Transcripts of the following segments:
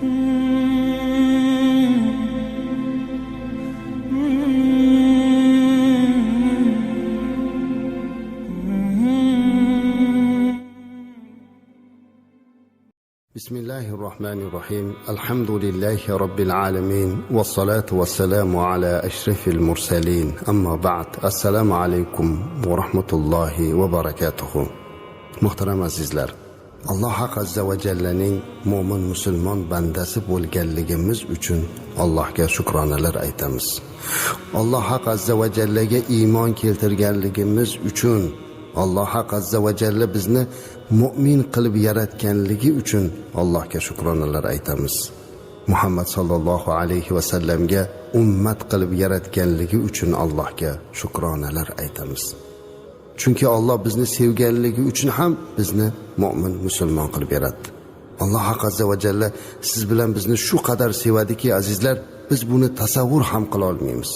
بسم الله الرحمن الرحيم الحمد لله رب العالمين والصلاة والسلام على أشرف المرسلين أما بعد السلام عليكم ورحمة الله وبركاته. محترم azizlar, Alloh haq azza va jallaning mo'min musulmon bandasi bo'lganligimiz uchun Allohga shukronalar aytamiz. Alloh haq azza va jallaga iymon keltirganligimiz uchun Alloh haq azza va jalla bizni mu'min qilib yaratganligi uchun Allohga shukronalar aytamiz. Muhammad sallallohu alayhi va sallamga ummat qilib yaratganligi uchun Allohga shukronalar aytamiz. Chunki Alloh bizni sevganligi uchun ham bizni mu'min musulmon qilib yaratdi. Alloh haq azza va jalla siz bilan bizni shu qadar sevadiki azizlar, biz buni tasavvur ham qila olmaymiz.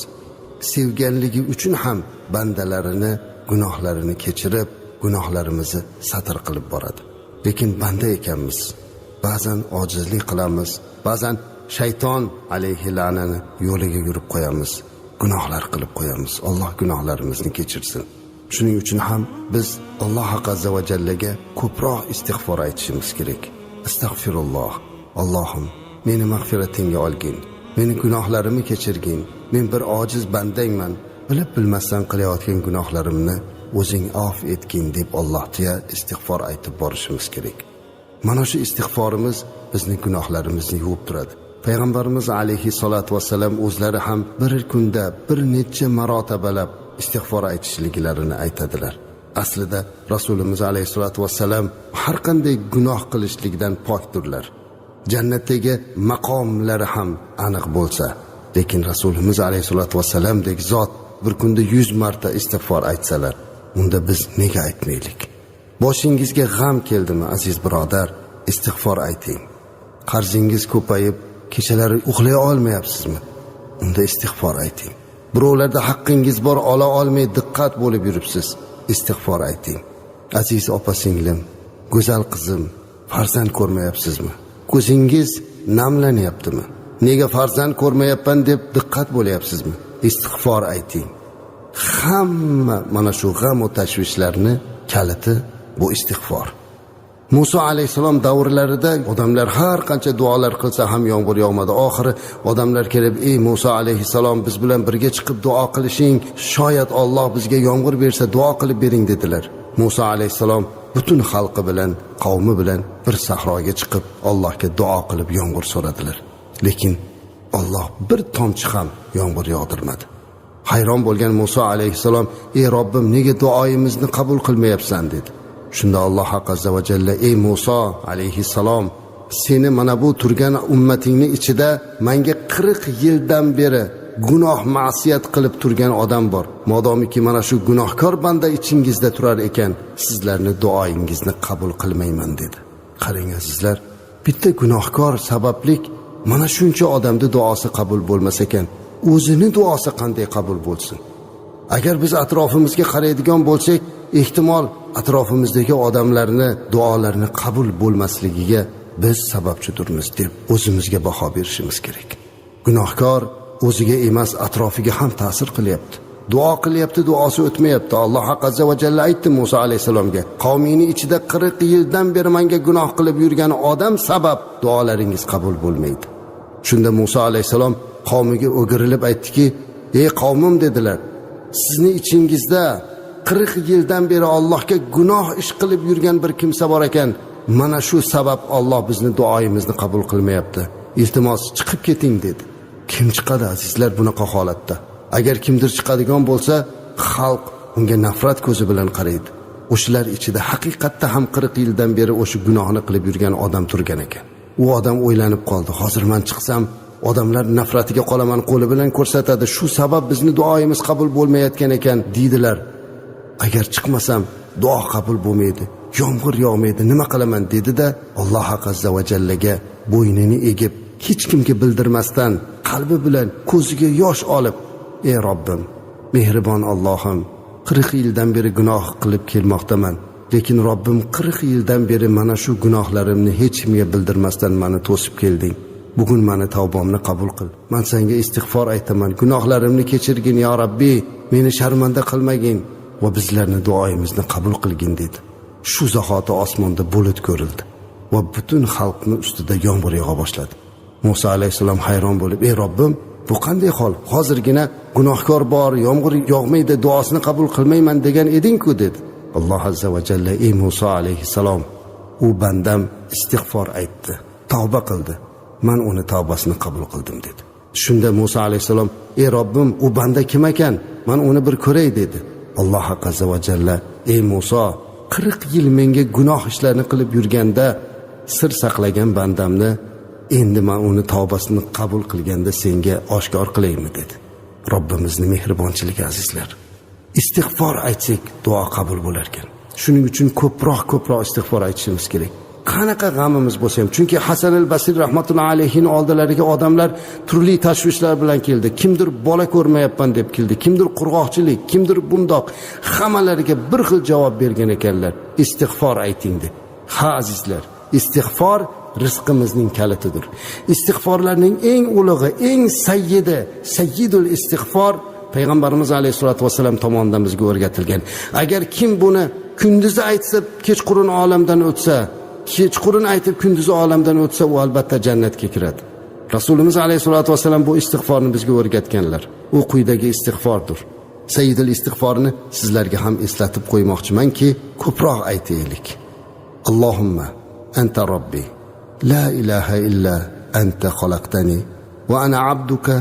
Sevganligi uchun ham bandalarini gunohlarini kechirib, gunohlarimizni satr qilib boradi. Lekin banda ekanmiz. Ba'zan ojizlik qilamiz, ba'zan shayton alayhi la'nani yo'liga yurib qo'yamiz, gunohlar qilib qo'yamiz. Alloh gunohlarimizni kechirsin. Shuning uchun ham biz Alloh azza va jallaga ko'proq istig'for aytishimiz kerak. Astagfirulloh. Allohim, meni mag'firatingga olgin. Meni gunohlarimni kechirgin. Men bir ojiz bandangman. Bilib bilmasdan qilayotgan gunohlarimni o'zing af etgin deb Allohga istig'for aytib borishimiz kerak. Mana shu istig'forimiz bizning gunohlarimizni yuvib turadi. Payg'ambarimiz alayhi salatu vasallam o'zlari ham bir kunda bir necha marotabalab istig'for aytishliklarini aytadilar. Aslida Rasulimiz alayhi salatu vasallam har qanday gunoh qilishlikdan pokdirlar. Jannatdagi maqomlari ham aniq bo'lsa, lekin Rasulimiz alayhi salatu vasallamdek zot bir kunda 100 marta istig'for aytsalar, unda biz nega aytmaylik? Boshingizga g'am keldimi aziz birodar, istig'for ayting. Qarzingiz ko'payib, kechalari uxlay olmayapsizmi? Unda istig'for ayting. Birovlarda haqqingiz bor, ola olmay diqqat bo'lib yuribsiz, istig'for ayting. Aziz opa-singlim, go'zal qizim, farzand ko'rmayapsizmi? Ko'zingiz namlanyaptimi? Nega farzand ko'rmayapman deb diqqat bo'layapsizmi? Istig'for ayting. Hamma mana shu g'am va tashvishlarni kaliti bu istig'for. Musa alayhisalom davrlarida odamlar har qancha duolar qilsa ham yomg'ir yog'madi. Oxiri odamlar kelib, "Ey Musa alayhisalom, biz bilan birga chiqib duo qilishing, shoyat Alloh bizga yomg'ir bersa duo qilib bering" dedilar. Musa alayhisalom butun xalqi bilan, qavmi bilan bir sahroga chiqib Allohga duo qilib yomg'ir so'radilar. Lekin Alloh bir tomchi ham yomg'ir yog'dirmadi. Hayron bo'lgan Musa alayhisalom, "Ey Robbim, nega duoyimizni qabul qilmayapsan?" dedi. Shunda Alloh azza va jalla, "Ey Musa alayhisalom, seni mana bu turgan ummatingning ichida menga 40 yildan beri gunoh ma'siyat qilib turgan odam bor. Modomiki mana shu gunohkor banda ichingizda turar ekan, sizlarni duoyingizni qabul qilmayman" dedi. Qarang azizlar, bitta gunohkor sabablik mana shuncha odamning duosi qabul bo'lmas ekan, o'zini duosi qanday qabul bo'lsin? Agar biz atrofimizga qaraydigan bo'lsak, ehtimol atrofimizdagi odamlarni duolarini qabul bo'lmasligiga biz sababchidirmiz deb o'zimizga baho berishimiz kerak. Gunohkor o'ziga emas, atrofiga ham ta'sir qilyapti. Duo qilyapti, duosi o'tmayapti. Alloh azza va jalla aytdi Musa alayhisalomga, "Qavmingning ichida 40 yildan beri menga gunoh qilib yurgan odam sabab duolaringiz qabul bo'lmaydi." Shunda Musa alayhisalom qavmiga o'girilib aytdiki, "Ey qavmim" dedilar, "Sizni ichingizda 40 yildan beri Allohga gunoh ish qilib yurgan bir kimsa bor ekan. Mana shu sabab Alloh bizni duoyimizni qabul qilmayapti. Iltimos chiqib keting" dedi. Kim chiqadi azizlar bunaqa holatda? Agar kimdir chiqadigan bo'lsa, xalq unga nafrat ko'zi bilan qaraydi. O'shalar ichida haqiqatda ham 40 yildan beri o'sha gunohni qilib yurgan odam turgan ekan. U odam o'ylanib qoldi, hozir men chiqsam odamlar nafratiga qolaman, qo'li bilan ko'rsatadi. Shu sabab bizni duoyimiz qabul bo'lmayotgan ekan dedilar. Agar chiqmasam duo qabul bo'lmaydi, yomg'ir yog'maydi, nima qilaman dedi-da, Alloh azza va jallaga bo'ynini egib, hech kimga bildirmasdan qalbi bilan ko'ziga yosh olib, "Ey Robbim, mehribon Allohim, 40 yildan beri gunoh qilib kelmoqdaman. Lekin Robbim 40 yildan beri mana shu gunohlarimni hech kimga bildirmasdan meni to'sib kelding. bugun meni tavbamni qabul qil, men senga istig'for aytaman, gunohlarimni kechirgin ya Rabbiy, meni sharmanda qilmagin va bizlarni duoyimizni qabul qilgin dedi. Shu zahoti osmonda bulut ko'rildi va butun xalqning ustida yomg'ir yog'a boshladi. Musa alayhisalom hayron bo'lib, ey Robbim, bu qanday hol? Hozirgina gunohkor bor, yomg'ir yog'maydi, duosini qabul qilmayman degan eding-ku dedi. Alloh azza va jalla, ey Musa alayhisalom, u bandam istig'for aytdi, tavba qildi, men uni tavbasini qabul qildim dedi. Shunda Musa alayhisalom, ey Robbim, u banda kim ekan? Men uni bir ko'ray dedi. Alloh azza va jalla, ey Musa, 40 yil menga gunoh ishlarni qilib yurganda sir saqlagan bandamni endi men uni tavbasini qabul qilganda senga oshkor qilaymi dedi. Robbimizning mehribonchiligi azizlar. Istig'for aytsak duo qabul bo'lar ekan. Shuning uchun ko'proq istig'for aytishimiz kerak. Qanaqa g'amimiz bo'lsa ham, chunki Hasan al-Basri rahmatullohi alayhining oldilariga odamlar turli tashvishlar bilan keldi. Kimdir bola ko'rmayapman deb keldi, kimdir qurg'oqchilik, kimdir bundoq. Hammalariga bir xil javob bergan ekanlar. Istig'for ayting deb. Ha azizlar, istig'for rizqimizning kalitidir. Istig'forlarning eng ulug'i, eng sayyidul istig'for Payg'ambarimiz alayhisolatu vasallam tomonidan bizga o'rgatilgan. Agar kim buni kunduzi aytsa, kechqurun olamdan o'tsa, kechqurun aytib kunduzi olamdan o'tsa, u albatta jannatga kiradi. Rasulimiz alayhisolatu vasallam bu istig'forni bizga o'rgatganlar. U quyidagi istig'fordir. Sayyidul istig'forni sizlarga ham eslatib qo'ymoqchimanki, ko'proq aytaylik. Allohumma anta robbi, la ilaha illa anta xalaqtani va ana abduka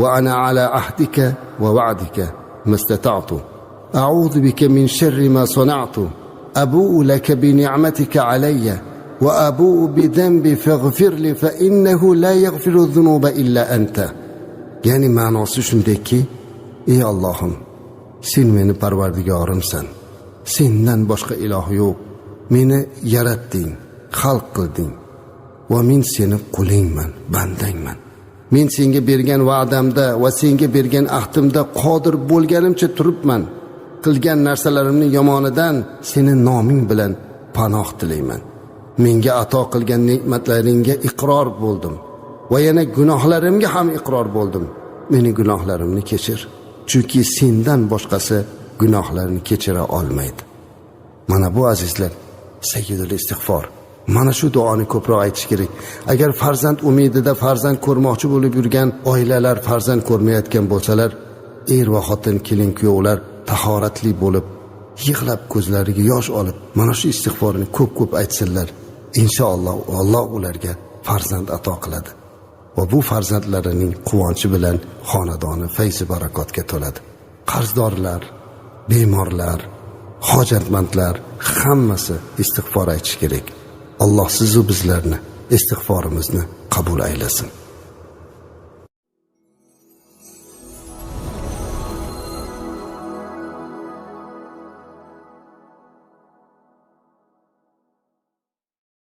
va ana ala ahdika va va'dika mastata'tu. A'udhu bika min sharri ma sana'tu. Abu'u laka bi ni'matika alayya va abu'u bi dhanbi faghfir li fa innahu la yaghfiru dhunuba illa anta. Ya'ni ma'nosi shundayki, ey Allohim, sen meni parvardigorimsan. Sendan boshqa iloh yo'q. Meni yaratding, xalq qilding va men seni qulingman, bandangman. Men senga bergan va'damda va senga bergan ahdimda qodir bo'lganimcha turibman. Qilgan narsalarimning yomonidan seni noming bilan panoh tilayman. Menga ato qilgan ne'matlaringga iqror bo'ldim va yana gunohlarimga ham iqror bo'ldim. Meni gunohlarimni kechir, chunki sendan boshqasi gunohlarni kechira olmaydi. Mana bu azizlar, sayyidul istig'for. Mana shu duoni ko'proq aytish kerak. Agar farzand umidida farzand ko'rmoqchi bo'lib yurgan oilalar farzand ko'rmayotgan bo'lsalar, er va xotin, kelin kuyovlar tahoratli bo'lib, yig'lab ko'zlariga yosh olib, mana shu istig'forni ko'p aytsinlar. Inshaalloh Alloh ularga farzand ato qiladi. Va bu farzandlarining quvonchi bilan xonadoni fayz barakotga to'ladi. Qarzdorlar, bemorlar, hojatmandlar hammasi istig'for aytish kerak. Alloh siz va bizlarni istig'forimizni qabul aylasin.